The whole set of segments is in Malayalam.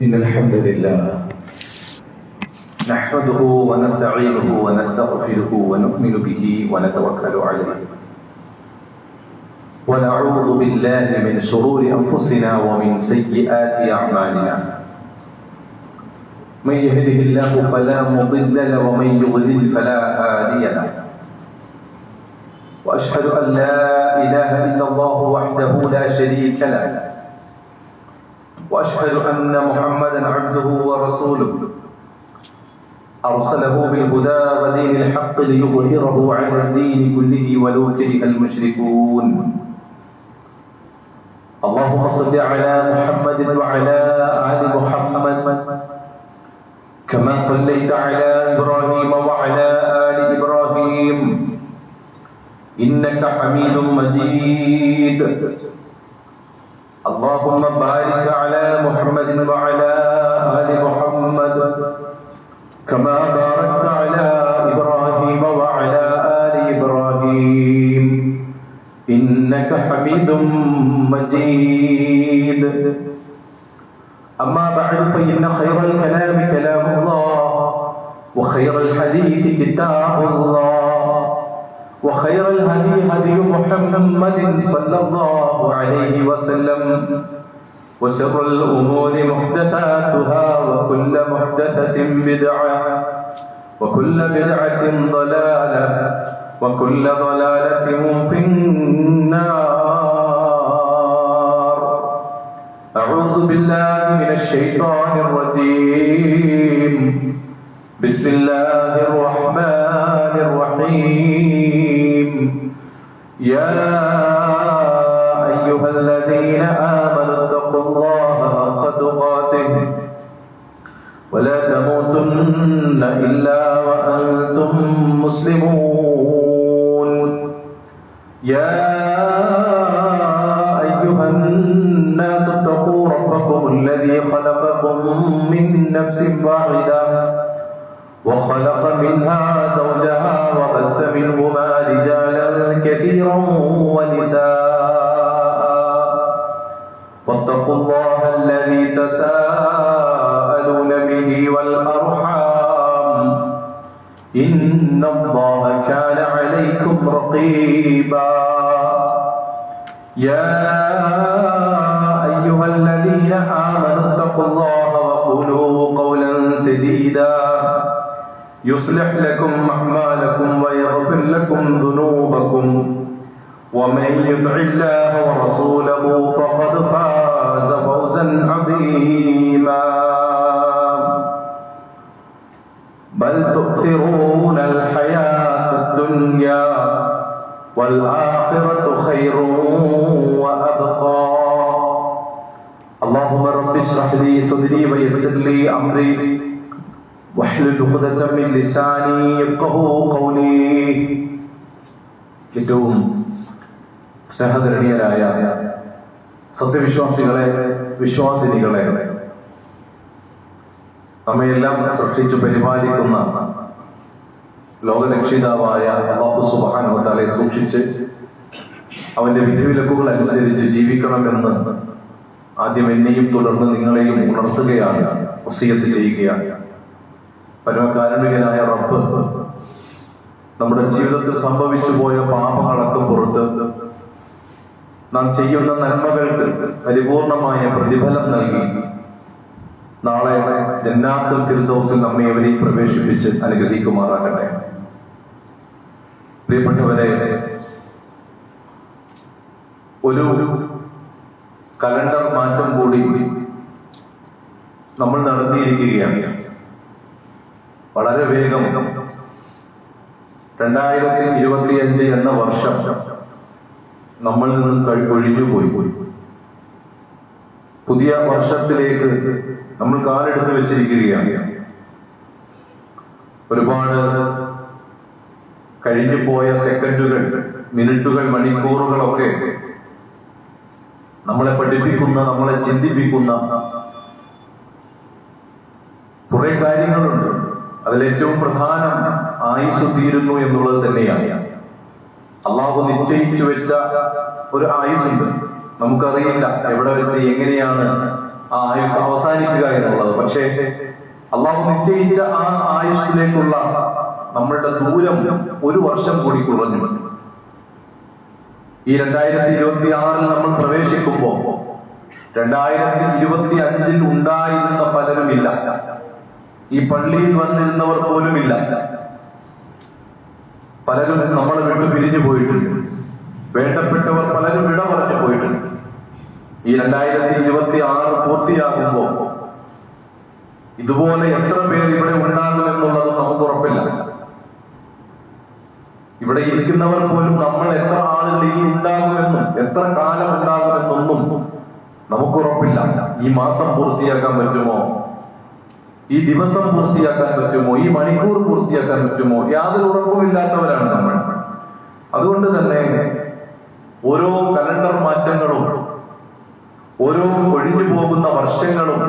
إن الحمد لله نحمده ونستعينه ونستغفره ونؤمن به ونتوكل عليه ونعوذ بالله من شرور أنفسنا ومن سيئات أعمالنا من يهده الله فلا مضل له ومن يضلل فلا هادي له وأشهد أن لا إله إلا الله وحده لا شريك له وأشهد أن محمدا عبده ورسوله أرسله بالهدى ودين الحق ليظهره على الدين كله ولو كره المشركون اللهم صل على محمد وعلى آل محمد كما صليت على إبراهيم وعلى آل إبراهيم إنك حميد مجيد اللهم بارك على محمد وعلى آل محمد كما باركت على إبراهيم وعلى آل إبراهيم إنك حميد مجيد أما بعد فإن خير الكلام كلام الله وخير الحديث كتاب الله وخير الهدي هدي محمد صلى الله عليه وسلم وشر الأمور محدثاتها وكل محدثة بدعة وكل بدعة ضلالة وكل ضلالة في النار. أعوذ بالله من الشيطان الرجيم. بسم الله الرحمن الرحيم. يا أيها الذين آمنوا اتقوا الله حق تقاته ولا تموتن إلا وأنتم مسلمون. يا أيها الناس اتقوا ربكم الذي خلقكم من نفس واحدة وخلق منها زوجها وبث منهما رجالا كثيرا ونساء واتقوا الله الذي تساءلون به والأرحام إن الله كان عليكم رقيبا. يا أيها الذين آمنوا اتقوا الله وقولوا قولا سديدا يصلح لكم أعمالكم ويغفر لكم ذنوبكم ومن يطع الله ورسوله فقد فاز فوزا عظيما. بل تؤثرون الحياة الدنيا والآخرة خير وأبقى. اللهم رب اشرح لي صدري ويسر لي أمري واحلل عقدة من لساني يفقهوا قولي. ഏറ്റവും സ്നേഹധരണീയരായ സത്യവിശ്വാസികളെ, വിശ്വാസിനികളെ, നമ്മയെല്ലാം സൃഷ്ടിച്ചു പരിപാലിക്കുന്ന ലോകരക്ഷിതാവായ അല്ലാഹു സുബ്ഹാനഹു വ തആലയെ സൂക്ഷിച്ച് അവന്റെ വിധിവിലക്കുകൾ അനുസരിച്ച് ജീവിക്കണമെന്ന് ആദ്യം എന്നെയും തുടർന്ന് നിങ്ങളെയും ഉണർത്തുകയാണ്, വസിയത്ത് ചെയ്യുകയാണ്. പരമകാരുണികനായ റബ്ബ് നമ്മുടെ ജീവിതത്തിൽ സംഭവിച്ചു പോയ പാപങ്ങളൊക്കെ പുറത്ത് നാം ചെയ്യുന്ന നന്മകൾക്ക് പരിപൂർണമായ പ്രതിഫലം നൽകി നാളെ ജന്നാത്തുൽ ഫിർദൗസിൽ നമ്മെ അവരെയും പ്രവേശിപ്പിച്ച് അനുഗ്രഹിക്കുമാറാകട്ടെ. പ്രിയപ്പെട്ടവരെ, ഒരു കലണ്ടർ മാറ്റം കൂടി നമ്മൾ നടത്തിയിരിക്കുകയാണ്. വളരെ വേഗം 2025 എന്ന വർഷം നമ്മൾ നിന്നും ഒഴിഞ്ഞുപോയി. പുതിയ വർഷത്തിലേക്ക് നമ്മൾ കാലെടുത്ത് വെച്ചിരിക്കുകയാണ്. ഒരുപാട് കഴിഞ്ഞുപോയ സെക്കൻഡുകൾ, മിനിറ്റുകൾ, മണിക്കൂറുകളൊക്കെ നമ്മളെ പഠിപ്പിക്കുന്ന, നമ്മളെ ചിന്തിപ്പിക്കുന്ന കുറെ കാര്യങ്ങളുണ്ട്. അതിലേറ്റവും പ്രധാനം ആയുസ് തീരുന്നു എന്നുള്ളത് തന്നെയാണ്. അള്ളാഹു നിശ്ചയിച്ചു വെച്ച ഒരു ആയുസ്സുണ്ട്. നമുക്കറിയില്ല എവിടെ വെച്ച് എങ്ങനെയാണ് ആ ആയുസ് അവസാനിക്കുക എന്നുള്ളത്. പക്ഷേ അള്ളാഹു നിശ്ചയിച്ച ആ ആയുസ്സിലേക്കുള്ള നമ്മളുടെ ദൂരം 1 വർഷം കൂടി കുറഞ്ഞു. ഈ 2026 നമ്മൾ പ്രവേശിക്കുമ്പോ 2025 ഉണ്ടായിരുന്ന പലരുമില്ല. ഈ പള്ളിയിൽ വന്നിരുന്നവർ പോലുമില്ല. പലരും നമ്മളെ വിട്ടു പിരിഞ്ഞു പോയിട്ടുണ്ട്. വേണ്ടപ്പെട്ടവർ പലരും വിട പറഞ്ഞു പോയിട്ടുണ്ട്. ഈ 2026 പൂർത്തിയാകുമ്പോ ഇതുപോലെ എത്ര പേർ ഇവിടെ ഉണ്ടാകുമെന്നുള്ളത് നമുക്ക് ഉറപ്പില്ല. ഇവിടെ ഇരിക്കുന്നവർ പോലും നമ്മൾ എത്ര ആളുകൾ ഇനി ഉണ്ടാകുമെന്നും എത്ര കാലം ഉണ്ടാകുമെന്നൊന്നും നമുക്ക് ഉറപ്പില്ല. ഈ മാസം പൂർത്തിയാക്കാൻ പറ്റുമോ, ഈ ദിവസം പൂർത്തിയാക്കാൻ പറ്റുമോ, ഈ മണിക്കൂർ പൂർത്തിയാക്കാൻ പറ്റുമോ, യാതൊരു ഉറപ്പുമില്ലാത്തവരാണ് നമ്മൾ. അതുകൊണ്ട് തന്നെ ഓരോ കലണ്ടർ മാറ്റങ്ങളും ഓരോ ഒഴിഞ്ഞു പോകുന്ന വർഷങ്ങളും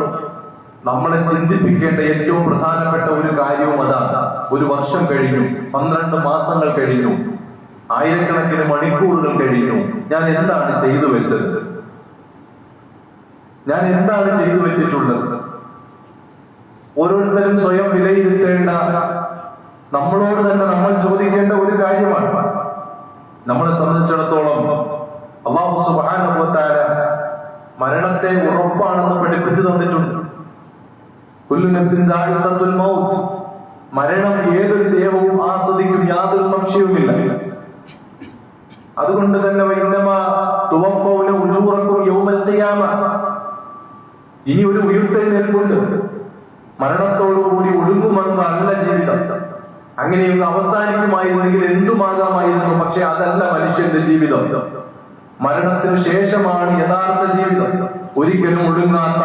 നമ്മളെ ചിന്തിപ്പിക്കേണ്ട ഏറ്റവും പ്രധാനപ്പെട്ട ഒരു കാര്യവും അതാണ്. 1 വർഷം കഴിഞ്ഞു, 12 മാസങ്ങൾ കഴിഞ്ഞു, ആയിരക്കണക്കിന് മണിക്കൂറുകൾ കഴിഞ്ഞു. ഞാൻ എന്താണ് ചെയ്തു വെച്ചത്? ഞാൻ എന്താണ് ചെയ്തു വെച്ചിട്ടുള്ളത്? ഓരോരുത്തരും സ്വയം വിലയിരുത്തേണ്ട, നമ്മളോട് തന്നെ നമ്മൾ ചോദിക്കേണ്ട ഒരു കാര്യമാണ്. നമ്മളെ സംബന്ധിച്ചിടത്തോളം അല്ലാഹു സുബ്ഹാനഹു വ തആല മരണത്തെ ഉറപ്പാണെന്ന് പഠിപ്പിച്ചു തന്നിട്ടുണ്ട്. കുല്ലു നഫ്സിൻ ദാഇഖത്തുൽ മൗത്ത്, മരണം ഏതൊരു ദേവവും ആസ്വദിക്കും, യാതൊരു സംശയവുമില്ല. അതുകൊണ്ട് തന്നെ വഇന്നമാ തുവഫൗന ഉജൂറക്കും യൗമൽ ഖിയാമ, ഇനി ഒരു ഉയർത്തെഴുന്നേൽപ്പുണ്ട്. മരണത്തോടുകൂടി ഒടുങ്ങുമെന്നല്ല ജീവിതം. അങ്ങനെയൊന്ന് അവസാനിക്കുമായിരുന്നെങ്കിൽ എന്തുമാകാമായിരുന്നു. പക്ഷെ അതല്ല മനുഷ്യന്റെ ജീവിതം. മരണത്തിന് ശേഷമാണ് യഥാർത്ഥ ജീവിതം. ഒരിക്കലും ഒടുങ്ങാത്ത,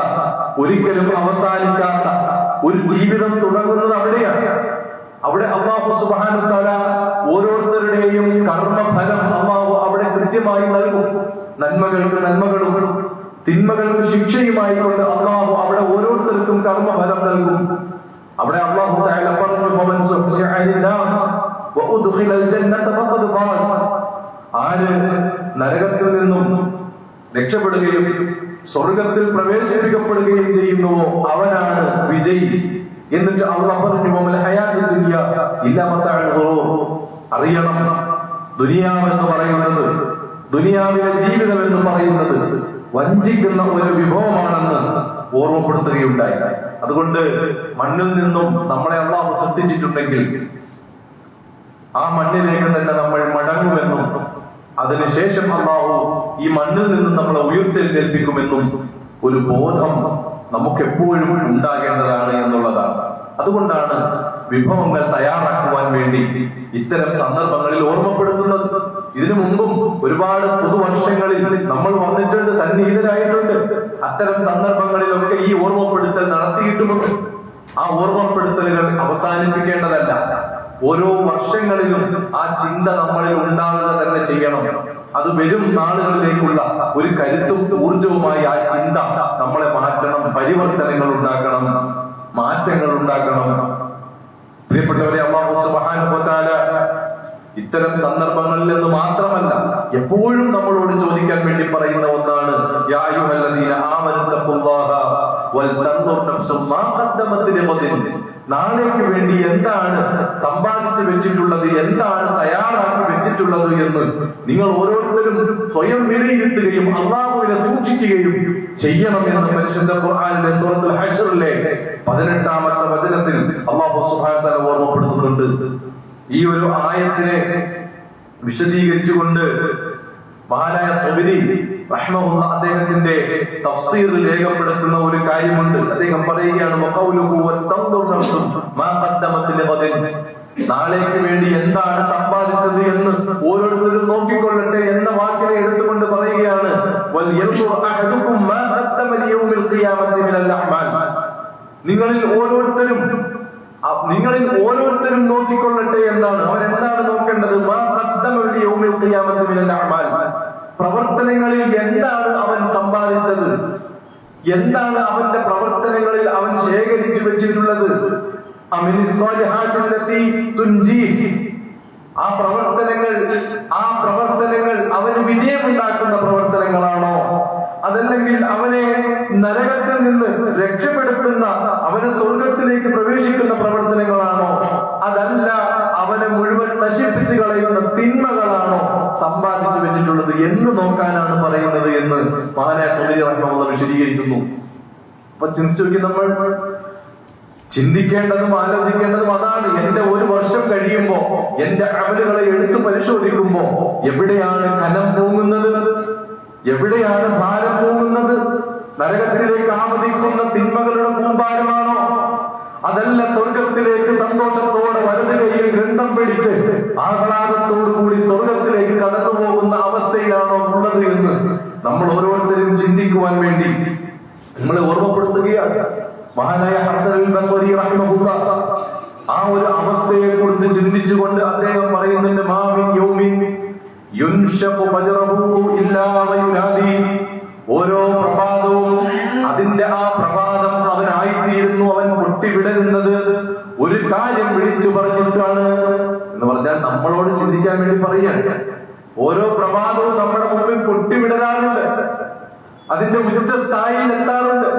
ഒരിക്കലും അവസാനിക്കാത്ത ഒരു ജീവിതം തുടങ്ങുന്നത് അവിടെയാണ്. അവിടെ അല്ലാഹു സുബ്ഹാനഹു വ തആല ഓരോരുത്തരുടെയും കർമ്മഫലം അല്ലാഹു അവിടെ കൃത്യമായി നൽകും. നന്മകൾക്ക് നന്മകളും തിന്മകൾക്ക് ശിക്ഷയുമായി കൊണ്ട് അല്ലാഹു അവിടെ ഓരോരുത്തർക്കും കർമ്മഫലം നൽകും. അവിടെ അല്ലാഹു തആല പറഞ്ഞു, ഫമൻ സുഹ്സിഹ അനിന്നാർ വഉദ്ഖിലൽ ജന്നത ഫഖദ് ഫാസ്, ആര് നരകത്തിൽ നിന്നും രക്ഷപ്പെടുകയും സ്വർഗത്തിൽ പ്രവേശിപ്പിക്കപ്പെടുകയും ചെയ്യുന്നുവോ അവനാണ് വിജയി. എന്നിട്ട് അല്ലാഹു പറഞ്ഞു, വമൽ ഹയാത്തുദ് ദുനിയ ഇല്ലാ മതഉൽ ഖുറൂർ, അറിയണം ദുനിയാവെന്ന് പറയുന്നത്, ദുനിയാവിലെ ജീവിതം എന്ന് പറയുന്നത് വഞ്ചിക്കുന്ന ഒരു വിഭവമാണെന്ന് ഓർമ്മപ്പെടുത്തുകയുണ്ടായി. അതുകൊണ്ട് മണ്ണിൽ നിന്നും നമ്മളെ അല്ലാഹു സൃഷ്ടിച്ചിട്ടുണ്ടെങ്കിൽ ആ മണ്ണിലേക്ക് തന്നെ നമ്മൾ മടങ്ങുമെന്നും അതിനുശേഷം അല്ലാഹു ഈ മണ്ണിൽ നിന്നും നമ്മളെ ഉയർത്തെഴുന്നേൽപ്പിക്കുമെന്നും ഒരു ബോധം നമുക്കെപ്പോഴും ഉണ്ടാകേണ്ടതാണ് എന്നുള്ളതാണ്. അതുകൊണ്ടാണ് വിഭവങ്ങൾ തയ്യാറാക്കുവാൻ വേണ്ടി ഇത്തരം സന്ദർഭങ്ങളിൽ ഓർമ്മപ്പെടുത്തുന്നത്. ഇതിനു മുമ്പും ഒരുപാട് പുതുവർഷങ്ങളിൽ നമ്മൾ വന്നിട്ടുണ്ട്, സന്നിഹിതരായിട്ടുണ്ട്. അത്തരം സന്ദർഭങ്ങളിലൊക്കെ ഈ ഓർമ്മപ്പെടുത്തൽ നടത്തിയിട്ടുമുണ്ട്. ആ ഓർമ്മപ്പെടുത്തലുകൾ അവസാനിപ്പിക്കേണ്ടതല്ല. ഓരോ വർഷങ്ങളിലും ആ ചിന്ത നമ്മളിൽ ഉണ്ടാകുക തന്നെ ചെയ്യണം. അത് വരും നാളുകളിലേക്കുള്ള ഒരു കരുത്തും ഊർജവുമായി ആ ചിന്ത നമ്മളെ മാറ്റണം, പരിവർത്തനങ്ങൾ ഉണ്ടാക്കണം, മാറ്റങ്ങൾ ഉണ്ടാക്കണം. പ്രിയപ്പെട്ടവരെ, അല്ലാഹു സുബ്ഹാനഹു വ തആല ഇത്തരം സന്ദർഭങ്ങളിൽ നിന്ന് മാത്രമല്ല എപ്പോഴും നമ്മളോട് ചോദിക്കാൻ വേണ്ടി പറയുന്ന ഒന്നാണ്, യാ അയ്യുഹല്ലദീന ആമനു തഖുല്ലാഹ വൽ തൻദുർ നഫ്സും മാ ഖദ്ദമത് ലിഗദിൻ, നാളേക്ക് വേണ്ടി എന്താണ് സമ്പാദിച്ചു വെച്ചിട്ടുള്ളത്, എന്താണ് തയ്യാറാക്കി വെച്ചിട്ടുള്ളത് എന്ന് നിങ്ങൾ ഓരോരുത്തരും സ്വയം വിലയിരുത്തുകയും അല്ലാഹുവിനെ സൂക്ഷിക്കുകയും ചെയ്യണം എന്ന് പരിശുദ്ധ ഖുർആനിലെ സൂറത്തുൽ ഹശ്റിലെ 18-ാമത്തെ വചനത്തിൽ അല്ലാഹു സുബ്ഹാനഹു വ തആല ഓർമ്മപ്പെടുത്തുന്നുണ്ട്. ഈ ഒരു ആയത്തിനെ വിശദീകരിച്ചുകൊണ്ട് മഹാനായ ത്വബരി റഹ്മഹുല്ലാ അദ്ദേഹത്തിന്റെ തഫ്സീറിൽ രേഖപ്പെടുത്തുന്ന ഒരു കാര്യമുണ്ട്. അദ്ദേഹം പറയുകയാണ്, വഖൗലുഹു വതൻദുർ നഫ്സും മാ ഖദ്ദമത് ലിഗദിൻ, നാളേക്ക് വേണ്ടി എന്താണ് സമ്പാദിച്ചത് എന്ന് ഓരോരുത്തരും നോക്കിക്കൊള്ളട്ടെ എന്ന വാക്കിനെ എടുത്തുകൊണ്ട് പറയുകയാണ്, വൽ യൻദുർ അഹദുകും മാ ഖദ്ദമ ലിയൗമിൽ ഖിയാമത്തി മിനൽ അഅ്മാൽ, നിങ്ങളിൽ ഓരോരുത്തരും നോക്കിക്കൊള്ളട്ടെ എന്നാണ്. അവൻ എന്താണ് നോക്കേണ്ടത്? മാ ഖദ്ദമ ലിയൗമിൽ ഖിയാമത്തി മിനൽ അഅ്മാൽ, പ്രവർത്തനങ്ങളിൽ എന്താണ് അവൻ സമ്പാദിച്ചത്, എന്താണ് അവന്റെ പ്രവർത്തനങ്ങളിൽ അവൻ ശേഖരിച്ചു വെച്ചിട്ടുള്ളത്. ആ പ്രവർത്തനങ്ങൾ അവന് വിജയമുണ്ടാക്കുന്ന പ്രവർത്തനങ്ങളാണോ, അതല്ലെങ്കിൽ അവനെ നരകത്തിൽ നിന്ന് രക്ഷപ്പെടുത്തുന്ന, അവനെ സ്വർഗത്തിലേക്ക് പ്രവേശിക്കുന്ന പ്രവർത്തനങ്ങളാണോ, അതല്ല അവനെ മുഴുവൻ നശിപ്പിച്ചു കളയുന്ന തിന്മകളാണോ സമ്പാദിച്ചു വെച്ചിട്ടുള്ളത് എന്ന് നോക്കാനാണ് പറയുന്നത് എന്ന് മഹാനായ ഖുമൈനി റഹിമഹുല്ലാഹ് വിശദീകരിക്കുന്നു. അപ്പൊ ചിന്തിച്ചു നോക്കി, നമ്മൾ ചിന്തിക്കേണ്ടതും ആലോചിക്കേണ്ടതും അതാണ്. എന്റെ ഒരു വർഷം കഴിയുമ്പോ എന്റെ അമലുകളെ എടുത്തു പരിശോധിക്കുമ്പോ എവിടെയാണ് കനം തൂങ്ങുന്നത്, എവിടെയാണ് ഭാരം തൂങ്ങുന്നത്? നരകത്തിലേക്ക് ആമതിക്കുന്ന തിന്മകളുടെ കൂമ്പാരമാണോ, അതല്ല സ്വർഗത്തിലേക്ക് സന്തോഷത്തോടെ വലതു കൈയിൽ ഗ്രന്ഥം പിടിച്ച് ആഹ്ലാദത്തോടുകൂടി സ്വർഗത്തിലേക്ക് കടന്നു പോകുന്ന അവസ്ഥയിലാണോ ഉള്ളത് എന്ന് നമ്മൾ ഓരോരുത്തരും ചിന്തിക്കുവാൻ വേണ്ടി നമ്മളെ ഓർമ്മപ്പെടുത്തുകയാണ്. മഹാനായ ഹസൻ അൽ ബസ്രി റഹിമഹുല്ലാഹ് ആ ഒരു അവസ്ഥയെ കുറിച്ച് ചിന്തിച്ചുകൊണ്ട് അദ്ദേഹം പറയുന്നുണ്ട്, മാ മിൻ യൗമിൻ യുൻശഖു ഫജ്റഹു ഇല്ലാ വയുനാദി. ഓരോ പ്രഭാതവും അതിന്റെ ആ പ്രഭാതം അവനായിത്തീരുന്നു, അവൻ പൊട്ടിവിടരുന്നത് ഒരു കാര്യം വിളിച്ചു പറഞ്ഞിട്ടാണ് എന്ന് പറഞ്ഞാൽ നമ്മളോട് ചിന്തിക്കാൻ വേണ്ടി പറയുകയാണ്. ഓരോ പ്രഭാതവും നമ്മുടെ മുമ്പിൽ പൊട്ടിവിടരാറുണ്ട്, അതിന്റെ ഉച്ചസ്ഥായിയിൽ എത്താറുണ്ട്,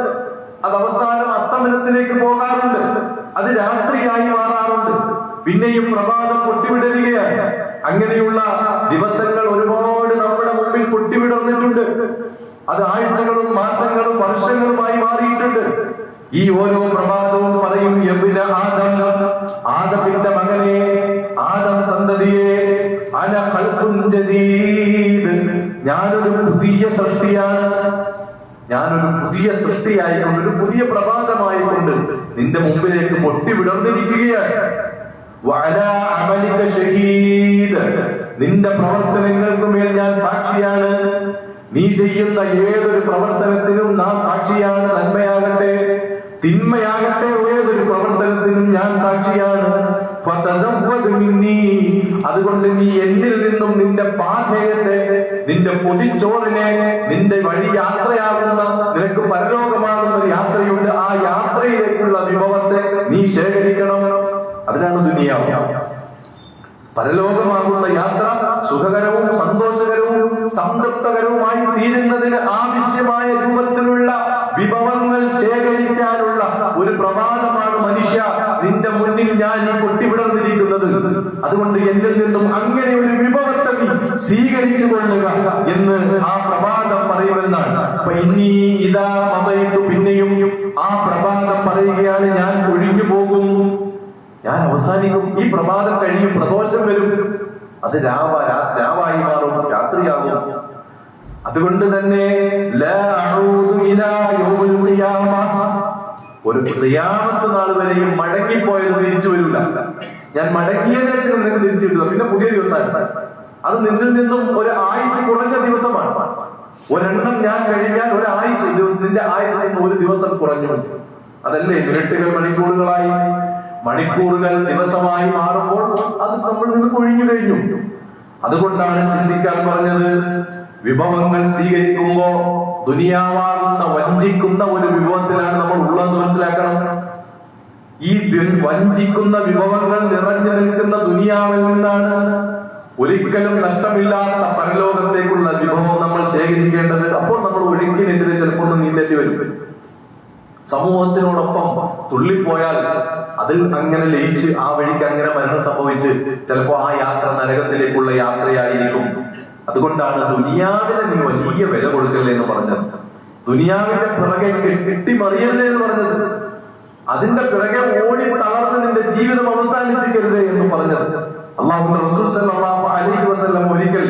അത് അവസാനം അസ്തമനത്തിലേക്ക് പോകാറുണ്ട്, അത് രാത്രിയായി മാറാറുണ്ട്, പിന്നെയും പ്രഭാതം പൊട്ടിവിടരുകയാണ്. അങ്ങനെയുള്ള ദിവസങ്ങൾ ഒരുപാട് നമ്മുടെ മുമ്പിൽ പൊട്ടിവിടർന്നിട്ടുണ്ട്. അത് ആഴ്ചകളും മാസങ്ങളും വർഷങ്ങളുമായി മാറിയിട്ടുണ്ട്. ഈ ഓരോ പ്രഭാതവും പറയും, യബ്ന ആദം, ആദമിന്റെ മകനെ, ആദം സന്തതിയെ, അന ഖൽഖുൻ ജദീദ്, ഞാനൊരു പുതിയ സൃഷ്ടിയാണ്, ഞാനൊരു പുതിയ സൃഷ്ടിയായിക്കൊണ്ട്, ഒരു പുതിയ പ്രഭാതമായിക്കൊണ്ട് നിന്റെ മുമ്പിലേക്ക് പൊട്ടിവിടർന്നിരിക്കുകയാണ്. വഅലാ അമലിക ഷഹീദ്, നിന്റെ പ്രവർത്തനങ്ങൾക്ക് മേൽ ഞാൻ സാക്ഷിയാണ്. നീ ചെയ്യുന്ന ഏതൊരു പ്രവർത്തനത്തിനും നാം സാക്ഷിയാണ്. നന്മയാകട്ടെ തിന്മയാകട്ടെ ഏതൊരു പ്രവർത്തനത്തിനും ഞാൻ സാക്ഷിയാണ്. ഫതസവ്വദ് മിന്നീ, അതുകൊണ്ട് നീ എന്നിൽ നിന്നും നിന്റെ പാഥേയത്തെ, നിന്റെ പൊതിച്ചോറിനെ, നിന്റെ വഴി യാത്രയാകുന്ന, നിനക്ക് പരലോകമാകുന്ന യാത്രയുണ്ട്, ആ യാത്രയിലേക്കുള്ള വിഭവത്തെ നീ ശേഖരിക്കണം. അതിനാണ് ദുനിയാവ്. പരലോകമാകുന്ന യാത്ര സുഖകരവും സന്തോഷകരവും സംതൃപ്തകരവുമായി തീരുന്നതിന് ആവശ്യമായ രൂപത്തിലുള്ള വിഭവങ്ങൾ ശേഖരിക്കാനുള്ള ഒരു പ്രഭാതമാണ് മനുഷ്യ നിന്റെ മുന്നിൽ ഞാൻ ഈ പൊട്ടിവിടർന്നിരിക്കുന്നത്. അതുകൊണ്ട് എന്നിൽ നിന്നും അങ്ങനെ ഒരു വിഭവത്തെ നീ സ്വീകരിച്ചു കൊള്ളുക എന്ന് ആ പ്രഭാതം പറയുമെന്നാണ്. അപ്പൊ ഇനി ഇതാ മതയിട്ടു, പിന്നെയും ആ പ്രഭാതം പറയുകയാണ്, ഞാൻ ഒഴിഞ്ഞു പോകും, ഞാൻ അവസാനിക്കും, ഈ പ്രഭാതം കഴിയും, പ്രദോഷം വരും, അത് രാവായി മാറും, രാത്രിയാകും. അതുകൊണ്ട് തന്നെ ലാ അഊദു ഇലാ യൗമിൽ ഖിയാമ, ഒരു ഖിയാമത്ത് നാൾ വരെയും മടങ്ങിപ്പോയത് തിരിച്ചു വരില്ല. ഞാൻ മടങ്ങിയതിലേക്ക് നിനക്ക് തിരിച്ചു കിട്ടുക, പിന്നെ പുതിയ ദിവസമാണ്. അത് നിന്നിൽ നിന്നും ഒരു ആയുസ് കുറഞ്ഞ ദിവസമാണ്. ഒരെണ്ണം ഞാൻ കഴിഞ്ഞാൽ ഒരു ആയുസ്, നിന്റെ ആയുസ് ഒരു ദിവസം കുറഞ്ഞു. അതല്ലേ മിനിറ്റുകൾ മണിക്കൂറുകളായി, മണിക്കൂറുകൾ ദിവസമായി മാറുമ്പോൾ അത് നമ്മൾ നിന്ന് ഒഴിഞ്ഞു കഴിഞ്ഞു. അതുകൊണ്ടാണ് ചിന്തിക്കാൻ പറഞ്ഞത്, വിഭവങ്ങൾ സ്വീകരിക്കുമ്പോ ദുനിയാവാകുന്ന വഞ്ചിക്കുന്ന ഒരു വിഭവത്തിലാണ് നമ്മൾ ഉള്ളതെന്ന് മനസ്സിലാക്കണം. ഈ വഞ്ചിക്കുന്ന വിഭവങ്ങൾ നിറഞ്ഞു നിൽക്കുന്ന ദുനിയാവിൽ നിന്നാണ് ഒരിക്കലും നഷ്ടമില്ലാത്ത പരലോകത്തേക്കുള്ള വിഭവം നമ്മൾ ശേഖരിക്കേണ്ടത്. അപ്പോൾ നമ്മൾ ഒഴുക്കിനെതിരെ ചിലപ്പോൾ ഒന്ന് നീന്തേണ്ടി വരും. സമൂഹത്തിനോടൊപ്പം തുള്ളിപ്പോയാൽ അതിൽ അങ്ങനെ ലയിച്ച് ആ വഴിക്ക് അങ്ങനെ മരണം സംഭവിച്ച് ചിലപ്പോ ആ യാത്ര നരകത്തിലേക്കുള്ള യാത്രയായിരിക്കും. അതുകൊണ്ടാണ് ദുനിയാവിനെ നീ വലിയ വില കൊടുക്കല്ലേ എന്ന് പറഞ്ഞത്. ദുനിയാവിന്റെ പിറകെ കെട്ടിമറിയരുതേ എന്ന് പറഞ്ഞത്. അതിന്റെ പിറകെ ഓടി തളർന്ന് നിന്റെ ജീവിതം അവസാനിപ്പിക്കരുതേ എന്ന് പറഞ്ഞത്. അല്ലാഹുവിന്റെ റസൂൽ സല്ലല്ലാഹു അലൈഹി വസല്ലം ഒരിക്കൽ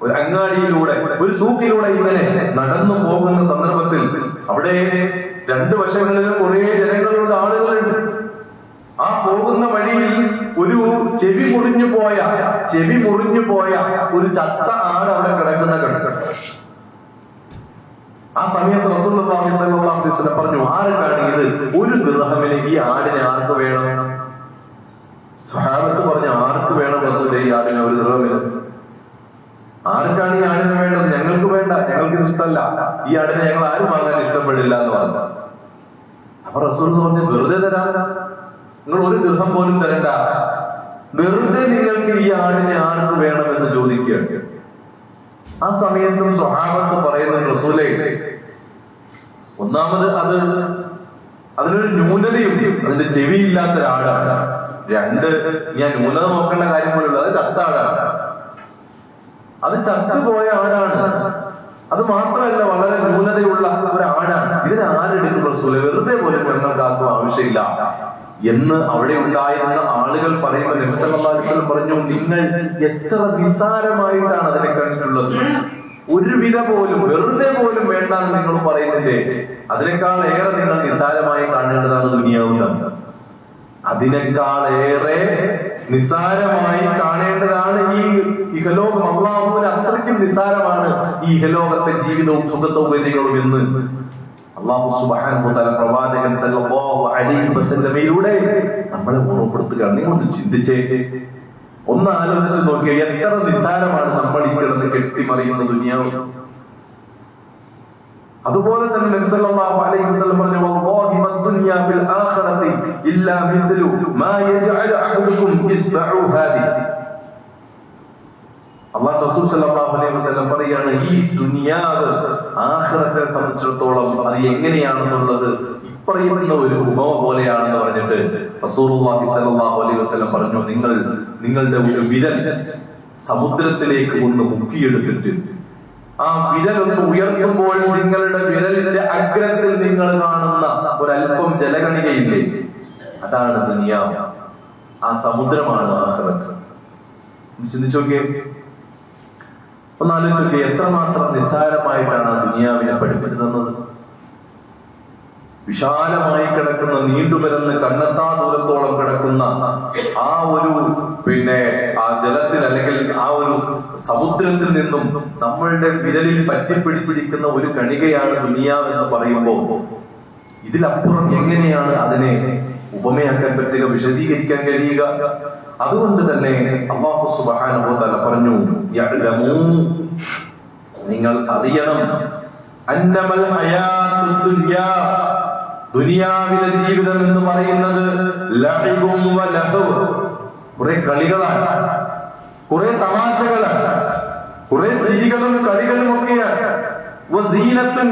ഒരു അങ്ങാടിയിലൂടെ, ഒരു സൂക്കിലൂടെ ഇങ്ങനെ നടന്നു പോകുന്ന സന്ദർഭത്തിൽ അവിടെ രണ്ടു വശങ്ങളിലും കുറെ ജനങ്ങളുടെ ആളുകളുണ്ട്. ആ പോകുന്ന വഴിയിൽ ഒരു ചെവി മുറിഞ്ഞു പോയ ഒരു ചത്ത ആട് അവിടെ കിടക്കുന്ന കണ്ടു. ആ സമയത്ത് റസൂലുള്ളാഹി സ്വല്ലല്ലാഹു അലൈഹി വസല്ലം പറഞ്ഞു, ആർക്കാണ് ഇത്? ഒരു ദിർഹമിന് ഈ ആടിനെ ആർക്ക് വേണം? സ്വഹാബത്ത് പറഞ്ഞു, ആർക്ക് വേണം റസൂലേ ഈ ആടിനെ? ഒരു ദിർഹമിന്. ആർക്കാണ് ഈ ആടിനെ വേണ്ടത്? ഞങ്ങൾക്ക് വേണ്ട, ഞങ്ങൾക്ക് ഇഷ്ടമല്ല, ഈ ആടിനെ ഞങ്ങൾ ആരും വാങ്ങാൻ ഇഷ്ടപ്പെടില്ല എന്ന് പറഞ്ഞു. അപ്പൊ റസൂൽ പറഞ്ഞു, വെറുതെ തരാൻ, നിങ്ങൾ ഒരു ദിർഹം പോലും തരണ്ട, വെറുതെ നിങ്ങൾക്ക് ഈ ആടിനെ ആർക്ക് വേണമെന്ന് ചോദിക്കുകയാണ്. ആ സമയത്തും സ്വഹാബത്ത് പറയുന്ന റസൂലേ, ഒന്നാമത് അതിനൊരു ന്യൂനതയുണ്ട്, അതിന്റെ ചെവിയില്ലാത്ത ഒരാളാണ്. രണ്ട്, ഞാൻ ന്യൂനത നോക്കേണ്ട കാര്യം പോലുള്ള അത് ചത്ത ആളാണ്, അത് ചത്തുപോയ ആടാണ്. അത് മാത്രമല്ല, വളരെ ന്യൂനതയുള്ള ഒരാടാണ്. ഇതിനെ ആരെടുക്കും റസൂലേ? വെറുതെ പോലും ഞങ്ങൾക്ക് ആർക്കും ആവശ്യമില്ല എന്ന് അവിടെ ഉണ്ടായിരുന്ന ആളുകൾ പറയുമ്പോൾ നബി സല്ലല്ലാഹു അലൈഹി വസല്ലം പറഞ്ഞു, നിങ്ങൾ എത്ര നിസ്സാരമായിട്ടാണ് അതിനെ കണ്ടിട്ടുള്ളത്. ഒരു വില പോലും, വെറുതെ പോലും വേണ്ടാന്ന് നിങ്ങൾ പറയുന്നില്ലേ? അതിനേക്കാൾ ഏറെ നിങ്ങൾ നിസ്സാരമായി കാണേണ്ടതാണ് ദുനിയാവ്. അതിനേക്കാളേറെ നിസ്സാരമായി കാണേണ്ടതാണ് ഈ ഇഹലോകം. അള്ളാഹുവിന് അത്രയ്ക്കും നിസ്സാരമാണ് ഈ ഇഹലോകത്തെ ജീവിതവും സുഖ സൗകര്യങ്ങളും എന്ന് അല്ലാഹു സുബ്ഹാനഹു വ തആല പ്രവാചകൻ സല്ലല്ലാഹു അലൈഹി വസല്ലമയിലൂടെ നമ്മളെ ഓർമ്മപ്പെടുത്തുകയാണ്. നിങ്ങളൊന്ന് ചിന്തിച്ചേ, ഒന്ന് ആലോചിച്ച് നോക്കിയ എത്ര നിസ്സാരമാണ് നമ്മൾ ഈ കിടന്ന് കെട്ടിമറിയുന്ന ദുനിയാവ്. അതുപോലെ തന്നെ നബി സല്ലല്ലാഹു അലൈഹി വസല്ലം പറഞ്ഞു, വല്ലാഹി മദ്ദുനിയ ബിൽ ആഖിറതി ഇല്ലാ മിസ്ലു മാ യജ്അലു അഹദുകും ഇസ്ബഉ ഹാദി. അല്ലാഹു റസൂൽ സല്ലല്ലാഹു അലൈഹി വസല്ലം പറയാണ്, ഈ ദുനിയാവ് ആഖിറത്തെ സംബന്ധിച്ചിടത്തോളം അത് എങ്ങനെയാണെന്നുള്ളത് ഇപ്പറയുന്ന ഒരു ഉപമ പോലെയാണെന്ന് പറഞ്ഞിട്ട് റസൂലുള്ളാഹി സ്വല്ലല്ലാഹു അലൈഹി വസല്ലം പറഞ്ഞു, നിങ്ങളുടെ ഒരു വിരൽ സമുദ്രത്തിലേക്ക് ഒന്ന് മുക്കിയെടുത്തിട്ട് ആ വിരൽ ഒന്ന് ഉയർത്തുമ്പോൾ നിങ്ങളുടെ വിരലിന്റെ അഗ്രത്തിൽ നിങ്ങൾ കാണുന്ന ഒരല്പം ജലകണികയില്ലേ, അതാണ് ദുനിയാവ്. ആ സമുദ്രമാണ് ആഖിറത്ത്. ചിന്തിച്ചു നോക്കിയേ, ഒന്ന് ആലോചിച്ച് നോക്കിയേ, എത്രമാത്രം നിസ്സാരമായിട്ടാണ് ആ ദുനിയാവിനെ പഠിപ്പിച്ചു തന്നത്. വിശാലമായി കിടക്കുന്ന, നീണ്ടുവരുന്ന കണ്ണെത്താ ദൂരത്തോളം കിടക്കുന്ന ആ ഒരു ആ ജലത്തിൽ അല്ലെങ്കിൽ ആ ഒരു സമുദ്രത്തിൽ നിന്നും നമ്മളുടെ വിരലിൽ പറ്റിപ്പിടിച്ചിരിക്കുന്ന ഒരു കണികയാണ് ദുനിയാവ് എന്ന് പറയുമ്പോൾ ഇതിലപ്പുറം എങ്ങനെയാണ് അതിനെ ഉപമയാക്കാൻ പറ്റുക, വിശദീകരിക്കാൻ കഴിയുക? അതുകൊണ്ട് തന്നെ അല്ലാഹു സുബ്ഹാനഹു വ തആല പറഞ്ഞു, യഅലമൂ, നിങ്ങൾ അറിയണം, അന്നമൽ ഹയാത്തുദ് ദുനിയാ, ദുനിയാവിലെ ജീവിതം എന്ന് പറയുന്നത് ലഅബും വലഹു, കുറെ കളികളാണ്, കുറെ തമാശകളാണ്, കുറെ ചിരികളും കളികളും ഒക്കെയാണ്. വസീനത്തുൻ